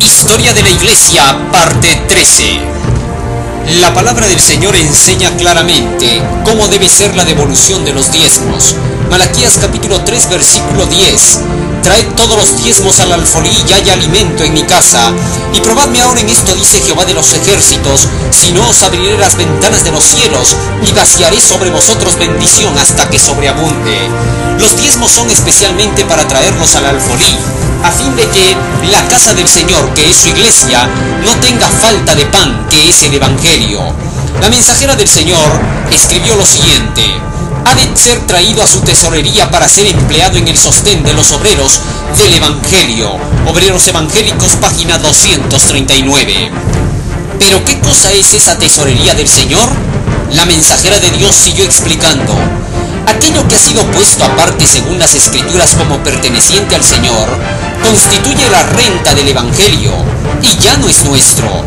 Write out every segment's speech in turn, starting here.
Historia de la Iglesia, parte 13. La palabra del Señor enseña claramente cómo debe ser la devolución de los diezmos. Malaquías capítulo 3 versículo 10. Traed todos los diezmos al alfolí y haya alimento en mi casa. Y probadme ahora en esto, dice Jehová de los ejércitos, si no os abriré las ventanas de los cielos y vaciaré sobre vosotros bendición hasta que sobreabunde. Los diezmos son especialmente para traerlos al alfolí, a fin de que la casa del Señor, que es su iglesia, no tenga falta de pan, que es el Evangelio. La mensajera del Señor escribió lo siguiente: ha de ser traído a su tesorería para ser empleado en el sostén de los obreros del Evangelio. Obreros Evangélicos, página 239. ¿Pero qué cosa es esa tesorería del Señor? La mensajera de Dios siguió explicando: aquello que ha sido puesto aparte según las Escrituras como perteneciente al Señor, constituye la renta del Evangelio, y ya no es nuestro.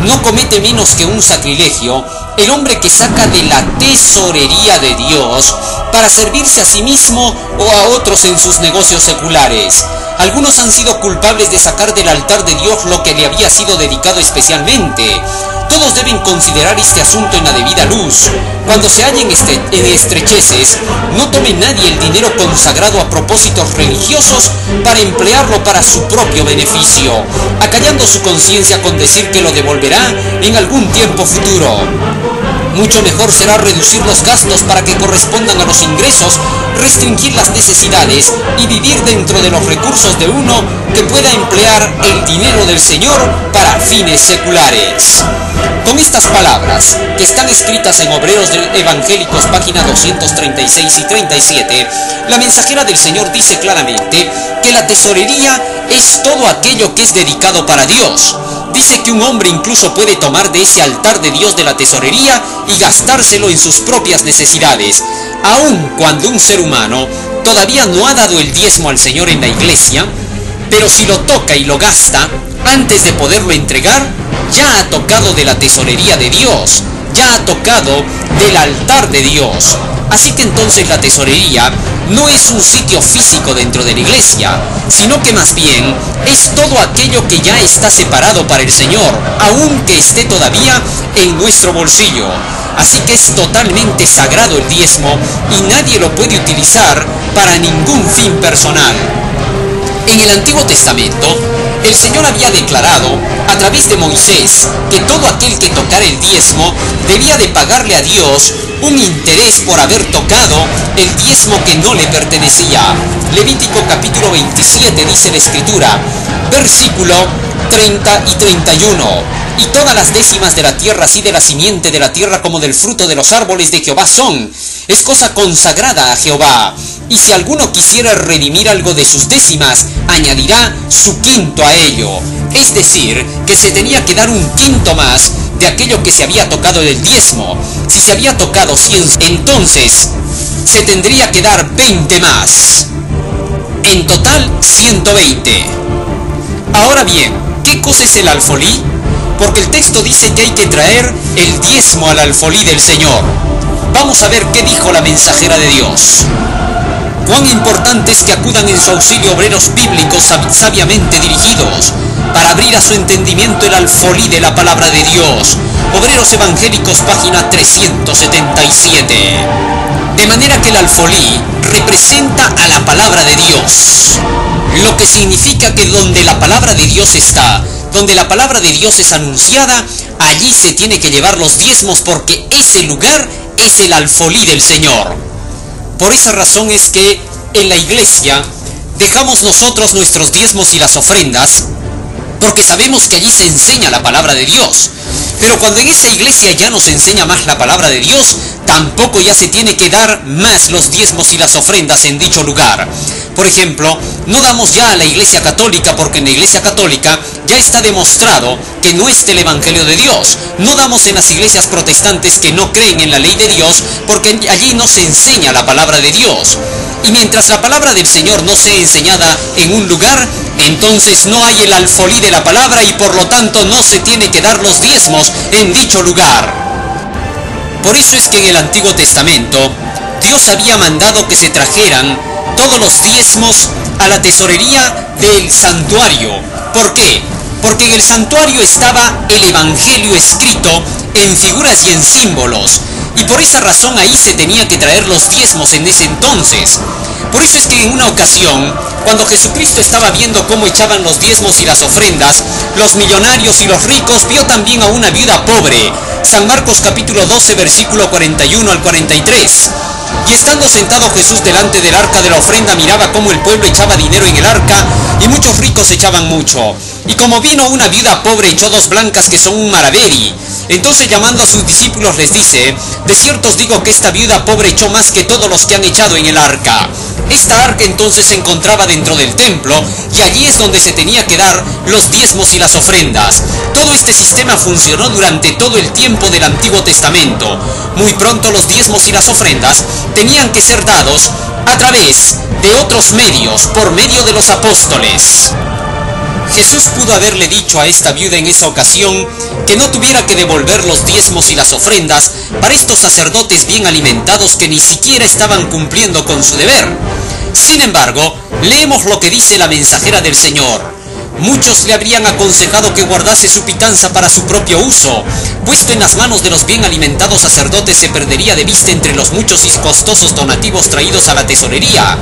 No comete menos que un sacrilegio el hombre que saca de la tesorería de Dios para servirse a sí mismo o a otros en sus negocios seculares. Algunos han sido culpables de sacar del altar de Dios lo que le había sido dedicado especialmente. Todos deben considerar este asunto en la debida luz. Cuando se hallen en estrecheces, no tome nadie el dinero consagrado a propósitos religiosos para emplearlo para su propio beneficio, acallando su conciencia con decir que lo devolverá en algún tiempo futuro. Mucho mejor será reducir los gastos para que correspondan a los ingresos, restringir las necesidades y vivir dentro de los recursos de uno que pueda emplear el dinero del Señor para fines seculares. Con estas palabras, que están escritas en Obreros Evangélicos, página 236 y 37, la mensajera del Señor dice claramente que la tesorería es todo aquello que es dedicado para Dios. Dice que un hombre incluso puede tomar de ese altar de Dios de la tesorería y gastárselo en sus propias necesidades, aun cuando un ser humano todavía no ha dado el diezmo al Señor en la iglesia, pero si lo toca y lo gasta, antes de poderlo entregar, ya ha tocado de la tesorería de Dios, ya ha tocado del altar de Dios. Así que entonces la tesorería no es un sitio físico dentro de la iglesia, sino que más bien es todo aquello que ya está separado para el Señor, aunque esté todavía en nuestro bolsillo. Así que es totalmente sagrado el diezmo y nadie lo puede utilizar para ningún fin personal. En el Antiguo Testamento, el Señor había declarado a través de Moisés que todo aquel que tocara el diezmo debía de pagarle a Dios un interés por haber tocado el diezmo que no le pertenecía. Levítico capítulo 27 dice la Escritura, versículo 30 y 31. Y todas las décimas de la tierra, así de la simiente de la tierra como del fruto de los árboles de Jehová son. Es cosa consagrada a Jehová. Y si alguno quisiera redimir algo de sus décimas, añadirá su quinto a ello. Es decir, que se tenía que dar un quinto más de aquello que se había tocado del diezmo. Si se había tocado 100, entonces se tendría que dar 20 más. En total, 120. Ahora bien, ¿qué cosa es el alfolí? Porque el texto dice que hay que traer el diezmo al alfolí del Señor. Vamos a ver qué dijo la mensajera de Dios. Cuán importante es que acudan en su auxilio obreros bíblicos sabiamente dirigidos, para abrir a su entendimiento el alfolí de la palabra de Dios. Obreros Evangélicos, página 377. De manera que el alfolí representa a la palabra de Dios, lo que significa que donde la palabra de Dios está, donde la palabra de Dios es anunciada, allí se tiene que llevar los diezmos, porque ese lugar es el alfolí del Señor. Por esa razón es que en la iglesia dejamos nosotros nuestros diezmos y las ofrendas, porque sabemos que allí se enseña la palabra de Dios. Pero cuando en esa iglesia ya no se enseña más la palabra de Dios, tampoco ya se tiene que dar más los diezmos y las ofrendas en dicho lugar. Por ejemplo, no damos ya a la iglesia católica porque en la iglesia católica ya está demostrado que no es el evangelio de Dios. No damos en las iglesias protestantes que no creen en la ley de Dios porque allí no se enseña la palabra de Dios. Y mientras la palabra del Señor no sea enseñada en un lugar, entonces no hay el alfolí de la palabra y por lo tanto no se tiene que dar los diezmos en dicho lugar. Por eso es que en el Antiguo Testamento Dios había mandado que se trajeran todos los diezmos a la tesorería del santuario. ¿Por qué? porque en el santuario estaba el Evangelio escrito en figuras y en símbolos, y por esa razón ahí se tenía que traer los diezmos en ese entonces. Por eso es que en una ocasión, cuando Jesucristo estaba viendo cómo echaban los diezmos y las ofrendas, los millonarios y los ricos, vio también a una viuda pobre. San Marcos capítulo 12, versículo 41 al 43. Y estando sentado Jesús delante del arca de la ofrenda, miraba cómo el pueblo echaba dinero en el arca, y muchos ricos echaban mucho. Y como vino una viuda pobre, echó 2 blancas que son un maravedi. Entonces llamando a sus discípulos les dice: de cierto os digo que esta viuda pobre echó más que todos los que han echado en el arca. Esta arca entonces se encontraba dentro del templo, y allí es donde se tenía que dar los diezmos y las ofrendas. Todo este sistema funcionó durante todo el tiempo del Antiguo Testamento. Muy pronto los diezmos y las ofrendas tenían que ser dados a través de otros medios, por medio de los apóstoles. Jesús pudo haberle dicho a esta viuda en esa ocasión que no tuviera que devolver los diezmos y las ofrendas para estos sacerdotes bien alimentados que ni siquiera estaban cumpliendo con su deber. Sin embargo, leemos lo que dice la mensajera del Señor. Muchos le habrían aconsejado que guardase su pitanza para su propio uso. Puesto en las manos de los bien alimentados sacerdotes se perdería de vista entre los muchos y costosos donativos traídos a la tesorería.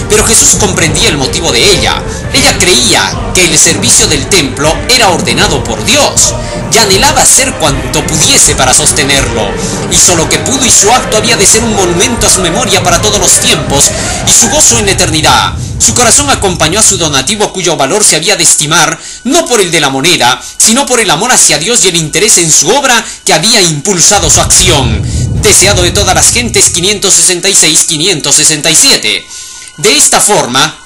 Pero Jesús comprendía el motivo de ella. Ella creía que el servicio del templo era ordenado por Dios, y anhelaba hacer cuanto pudiese para sostenerlo. Hizo lo que pudo, y su acto había de ser un monumento a su memoria para todos los tiempos, y su gozo en la eternidad. Su corazón acompañó a su donativo, cuyo valor se había de estimar no por el de la moneda, sino por el amor hacia Dios y el interés en su obra que había impulsado su acción. Deseado de todas las gentes, 566-567. De esta forma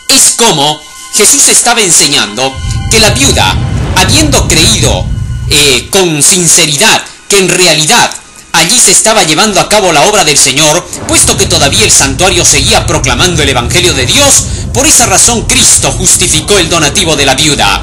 es como Jesús estaba enseñando que la viuda, habiendo creído con sinceridad que en realidad allí se estaba llevando a cabo la obra del Señor, puesto que todavía el santuario seguía proclamando el Evangelio de Dios, por esa razón Cristo justificó el donativo de la viuda.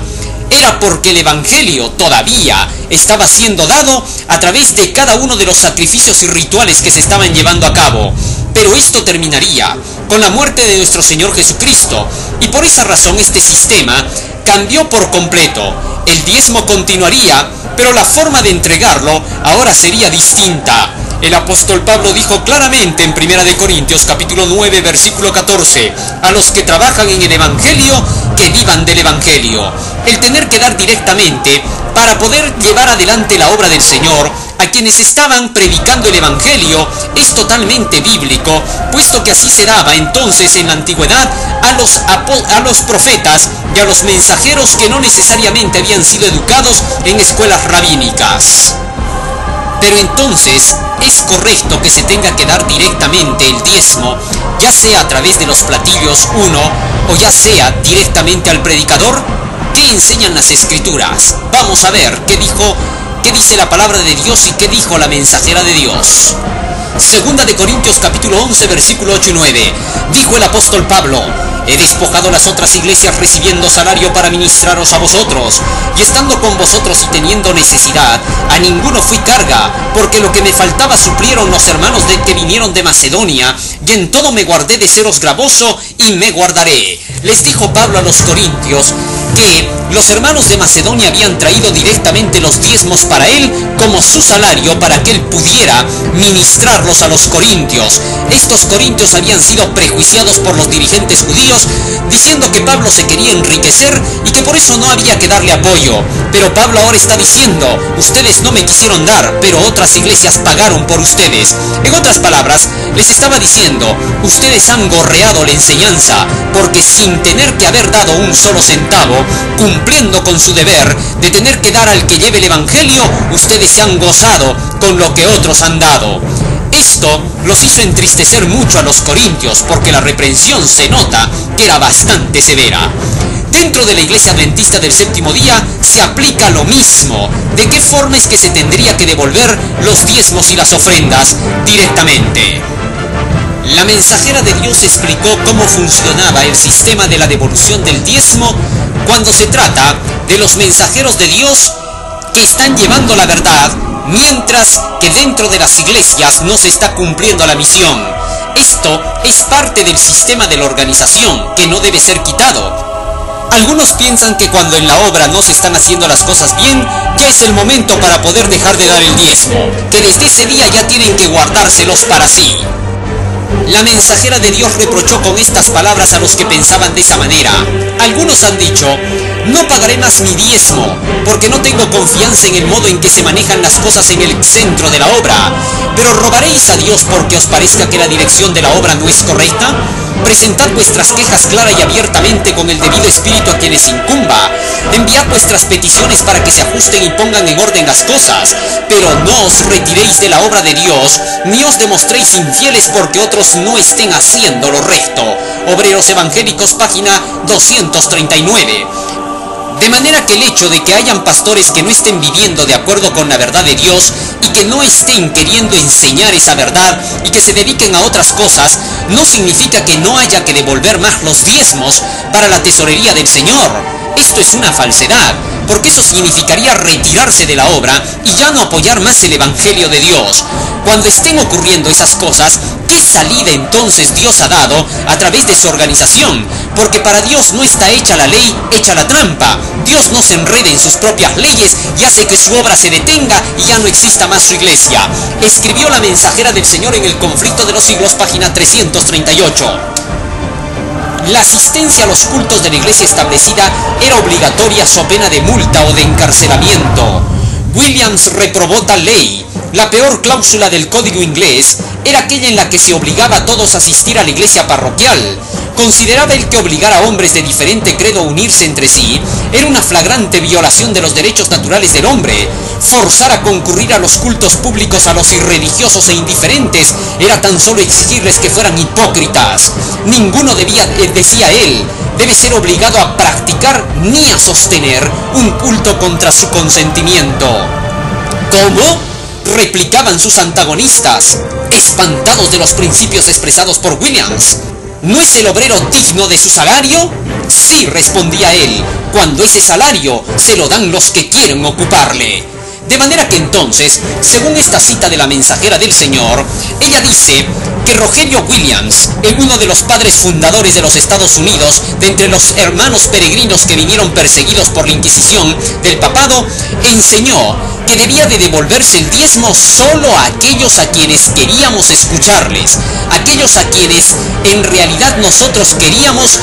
Era porque el Evangelio todavía estaba siendo dado a través de cada uno de los sacrificios y rituales que se estaban llevando a cabo. Pero esto terminaría con la muerte de nuestro Señor Jesucristo, y por esa razón este sistema cambió por completo. El diezmo continuaría, pero la forma de entregarlo ahora sería distinta. El apóstol Pablo dijo claramente en 1 Corintios capítulo 9 versículo 14: a los que trabajan en el Evangelio, que vivan del Evangelio. El tener que dar directamente para poder llevar adelante la obra del Señor a quienes estaban predicando el Evangelio es totalmente bíblico, puesto que así se daba entonces en la antigüedad a los profetas y a los mensajeros que no necesariamente habían sido educados en escuelas rabínicas. Pero entonces es correcto que se tenga que dar directamente el diezmo, ya sea a través de los platillos o ya sea directamente al predicador. ¿Qué enseñan las Escrituras? Vamos a ver qué dice la palabra de Dios y qué dijo la mensajera de Dios. Segunda de Corintios capítulo 11 versículo 8 y 9. Dijo el apóstol Pablo: he despojado las otras iglesias recibiendo salario para ministraros a vosotros, y estando con vosotros y teniendo necesidad, a ninguno fui carga, porque lo que me faltaba suplieron los hermanos que vinieron de Macedonia, y en todo me guardé de seros gravoso, y me guardaré. Les dijo Pablo a los corintios que los hermanos de Macedonia habían traído directamente los diezmos para él como su salario, para que él pudiera ministrarlos a los corintios. Estos corintios habían sido prejuiciados por los dirigentes judíos, diciendo que Pablo se quería enriquecer y que por eso no había que darle apoyo. Pero Pablo ahora está diciendo: ustedes no me quisieron dar, pero otras iglesias pagaron por ustedes. En otras palabras, les estaba diciendo: ustedes han gorreado la enseñanza, porque sin tener que haber dado un solo centavo, cumpliendo con su deber de tener que dar al que lleve el Evangelio, ustedes se han gozado con lo que otros han dado. Esto los hizo entristecer mucho a los corintios, porque la reprensión se nota que era bastante severa. Dentro de la Iglesia Adventista del Séptimo Día se aplica lo mismo. ¿De qué forma es que se tendría que devolver los diezmos y las ofrendas directamente? La mensajera de Dios explicó cómo funcionaba el sistema de la devolución del diezmo cuando se trata de los mensajeros de Dios que están llevando la verdad, mientras que dentro de las iglesias no se está cumpliendo la misión. Esto es parte del sistema de la organización que no debe ser quitado. Algunos piensan que cuando en la obra no se están haciendo las cosas bien, ya es el momento para poder dejar de dar el diezmo, que desde ese día ya tienen que guardárselos para sí. La mensajera de Dios reprochó con estas palabras a los que pensaban de esa manera. Algunos han dicho: no pagaré más mi diezmo, porque no tengo confianza en el modo en que se manejan las cosas en el centro de la obra. Pero ¿robaréis a Dios porque os parezca que la dirección de la obra no es correcta? Presentad vuestras quejas clara y abiertamente con el debido espíritu a quienes incumba. Enviad vuestras peticiones para que se ajusten y pongan en orden las cosas. Pero no os retiréis de la obra de Dios, ni os demostréis infieles porque otros no estén haciendo lo recto. Obreros Evangélicos, página 239. De manera que el hecho de que hayan pastores que no estén viviendo de acuerdo con la verdad de Dios y que no estén queriendo enseñar esa verdad y que se dediquen a otras cosas, no significa que no haya que devolver más los diezmos para la tesorería del Señor. Esto es una falsedad, porque eso significaría retirarse de la obra y ya no apoyar más el Evangelio de Dios. Cuando estén ocurriendo esas cosas, ¿qué salida entonces Dios ha dado a través de su organización? Porque para Dios no está hecha la ley, hecha la trampa. Dios no se enreda en sus propias leyes y hace que su obra se detenga y ya no exista más su iglesia. Escribió la mensajera del Señor en El conflicto de los siglos, página 338. La asistencia a los cultos de la iglesia establecida era obligatoria so pena de multa o de encarcelamiento. Williams reprobó tal ley. La peor cláusula del código inglés era aquella en la que se obligaba a todos a asistir a la iglesia parroquial. Consideraba él que obligar a hombres de diferente credo a unirse entre sí era una flagrante violación de los derechos naturales del hombre. Forzar a concurrir a los cultos públicos a los irreligiosos e indiferentes era tan solo exigirles que fueran hipócritas. Ninguno debía, decía él, debe ser obligado a practicar ni a sostener un culto contra su consentimiento. ¿Cómo?, replicaban sus antagonistas, espantados de los principios expresados por Williams. ¿No es el obrero digno de su salario? Sí, respondía él, cuando ese salario se lo dan los que quieren ocuparle. De manera que entonces, según esta cita de la mensajera del Señor, ella dice que Rogelio Williams, uno de los padres fundadores de los Estados Unidos, de entre los hermanos peregrinos que vinieron perseguidos por la Inquisición del papado, enseñó que debía de devolverse el diezmo solo a aquellos a quienes queríamos escucharles, aquellos a quienes en realidad nosotros queríamos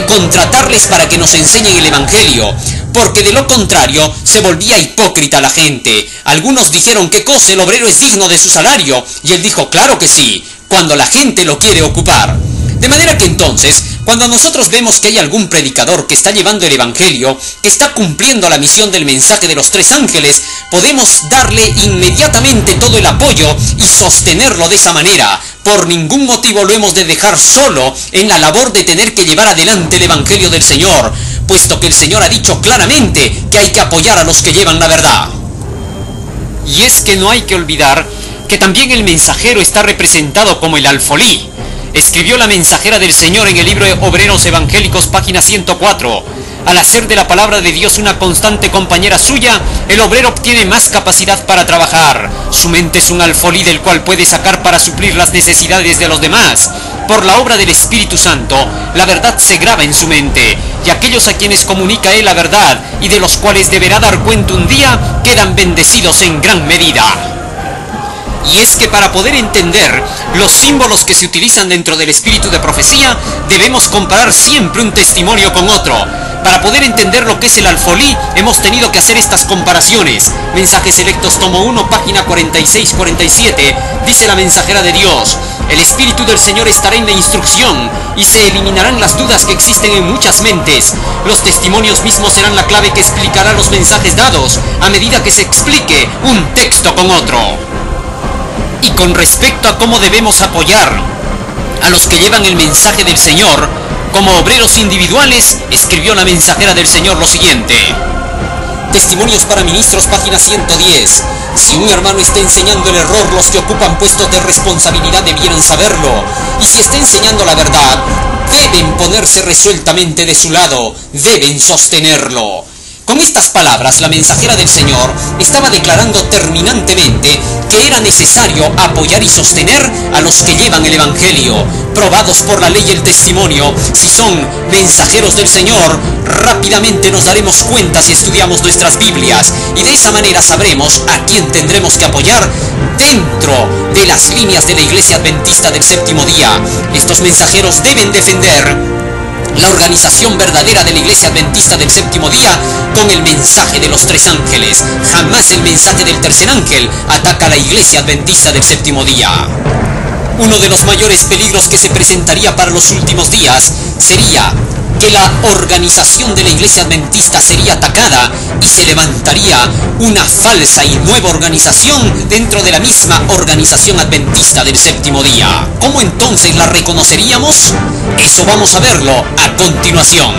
contratarles para que nos enseñen el Evangelio, porque de lo contrario se volvía hipócrita la gente. Algunos dijeron: ¿qué cosa? El obrero es digno de su salario. Y él dijo: claro que sí, cuando la gente lo quiere ocupar. De manera que entonces, cuando nosotros vemos que hay algún predicador que está llevando el Evangelio, que está cumpliendo la misión del mensaje de los 3 ángeles, podemos darle inmediatamente todo el apoyo y sostenerlo de esa manera. Por ningún motivo lo hemos de dejar solo en la labor de tener que llevar adelante el Evangelio del Señor, puesto que el Señor ha dicho claramente que hay que apoyar a los que llevan la verdad. Y es que no hay que olvidar que también el mensajero está representado como el alfolí. Escribió la mensajera del Señor en el libro de Obreros Evangélicos, página 104. Al hacer de la palabra de Dios una constante compañera suya, el obrero obtiene más capacidad para trabajar. Su mente es un alfolí del cual puede sacar para suplir las necesidades de los demás. Por la obra del Espíritu Santo, la verdad se graba en su mente, y aquellos a quienes comunica él la verdad, y de los cuales deberá dar cuenta un día, quedan bendecidos en gran medida. Y es que para poder entender los símbolos que se utilizan dentro del espíritu de profecía, debemos comparar siempre un testimonio con otro. Para poder entender lo que es el alfolí, hemos tenido que hacer estas comparaciones. Mensajes Selectos, tomo 1, página 46-47, dice la mensajera de Dios: el Espíritu del Señor estará en la instrucción, y se eliminarán las dudas que existen en muchas mentes. Los testimonios mismos serán la clave que explicará los mensajes dados, a medida que se explique un texto con otro. Y con respecto a cómo debemos apoyar a los que llevan el mensaje del Señor, como obreros individuales, escribió la mensajera del Señor lo siguiente. Testimonios para Ministros, página 110. Si un hermano está enseñando el error, los que ocupan puestos de responsabilidad debieran saberlo. Y si está enseñando la verdad, deben ponerse resueltamente de su lado, deben sostenerlo. Con estas palabras, la mensajera del Señor estaba declarando terminantemente que era necesario apoyar y sostener a los que llevan el Evangelio, probados por la ley y el testimonio. Si son mensajeros del Señor, rápidamente nos daremos cuenta si estudiamos nuestras Biblias, y de esa manera sabremos a quién tendremos que apoyar dentro de las líneas de la Iglesia Adventista del Séptimo Día. Estos mensajeros deben defender la organización verdadera de la Iglesia Adventista del Séptimo Día con el mensaje de los tres ángeles. Jamás el mensaje del tercer ángel ataca a la Iglesia Adventista del Séptimo Día. Uno de los mayores peligros que se presentaría para los últimos días sería que la organización de la Iglesia Adventista sería atacada y se levantaría una falsa y nueva organización dentro de la misma organización adventista del Séptimo Día. ¿Cómo entonces la reconoceríamos? Eso vamos a verlo a continuación.